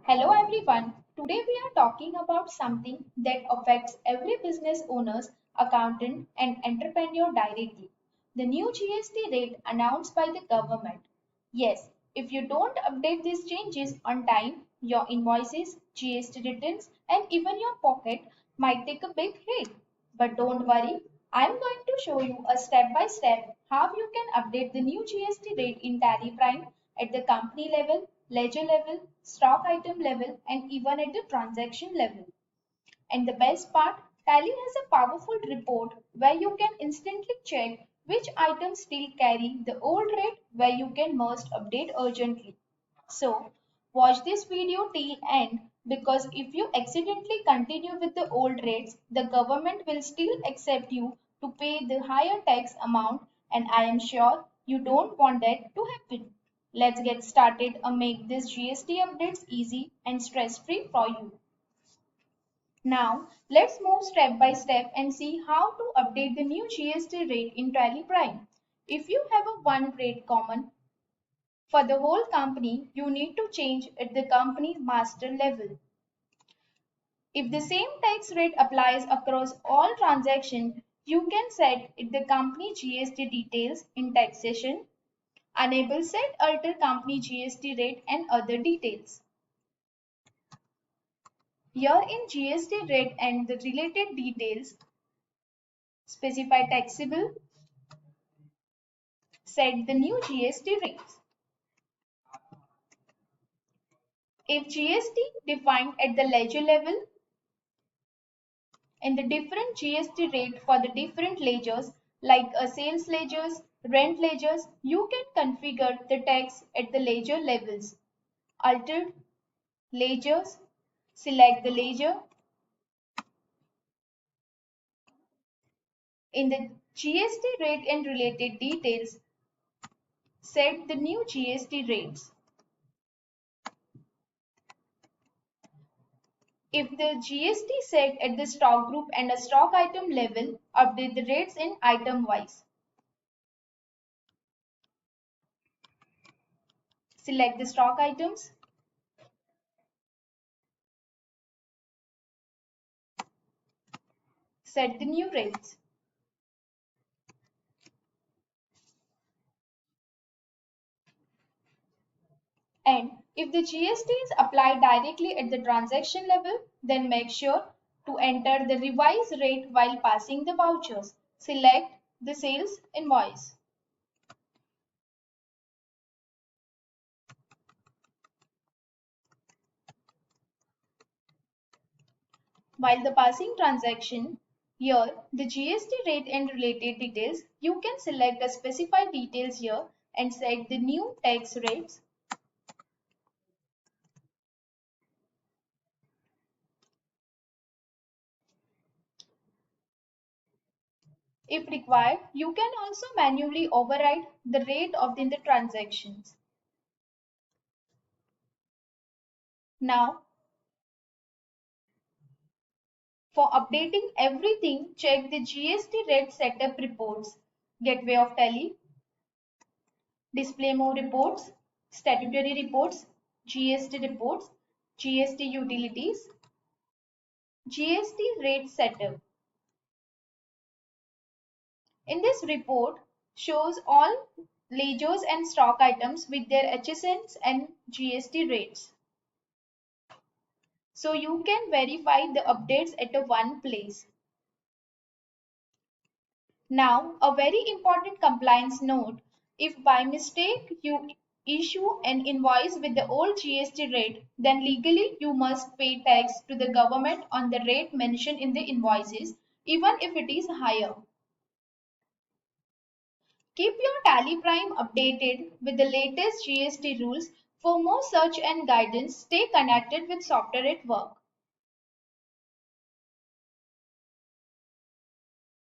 Hello everyone. Today we are talking about something that affects every business owner's accountant and entrepreneur directly. The new GST rate announced by the government. Yes, if you don't update these changes on time, your invoices, GST returns and even your pocket might take a big hit. But don't worry, I'm going to show you a step by step how you can update the new GST rate in TallyPrime at the company level, ledger level, stock item level, and even at the transaction level. And the best part, Tally has a powerful report where you can instantly check which items still carry the old rate where you can must update urgently. So, watch this video till end because if you accidentally continue with the old rates, the government will still accept you to pay the higher tax amount and I am sure you don't want that to happen. Let's get started and make this GST updates easy and stress-free for you. Now, let's move step by step and see how to update the new GST rate in TallyPrime. If you have a one rate common for the whole company, you need to change at the company master level. If the same tax rate applies across all transactions, you can set it the company GST details in taxation, enable set alter company GST rate and other details. Here in GST rate and the related details, specify taxable, set the new GST rates. If GST defined at the ledger level and the different GST rate for the different ledgers like a sales ledgers, rent ledgers, you can configure the tax at the ledger levels. Altered ledgers, select the ledger. In the GST rate and related details, set the new GST rates. If the GST set at the stock group and a stock item level, update the rates in item wise. Select the stock items. Set the new rates. And if the GST is applied directly at the transaction level, then make sure to enter the revised rate while passing the vouchers. Select the sales invoice. While the passing transaction, here the GST rate and related details, you can select the specified details here and set the new tax rates. If required, you can also manually override the rate of the transactions. Now, for updating everything, check the GST rate setup reports, Gateway of Tally, Display More reports, Statutory reports, GST reports, GST utilities, GST rate setup. In this report, shows all ledgers and stock items with their HSNs and GST rates. So you can verify the updates at a one place. Now, a very important compliance note. If by mistake you issue an invoice with the old GST rate, then legally you must pay tax to the government on the rate mentioned in the invoices, even if it is higher. Keep your TallyPrime updated with the latest GST rules. For more search and guidance, stay connected with Software at Work.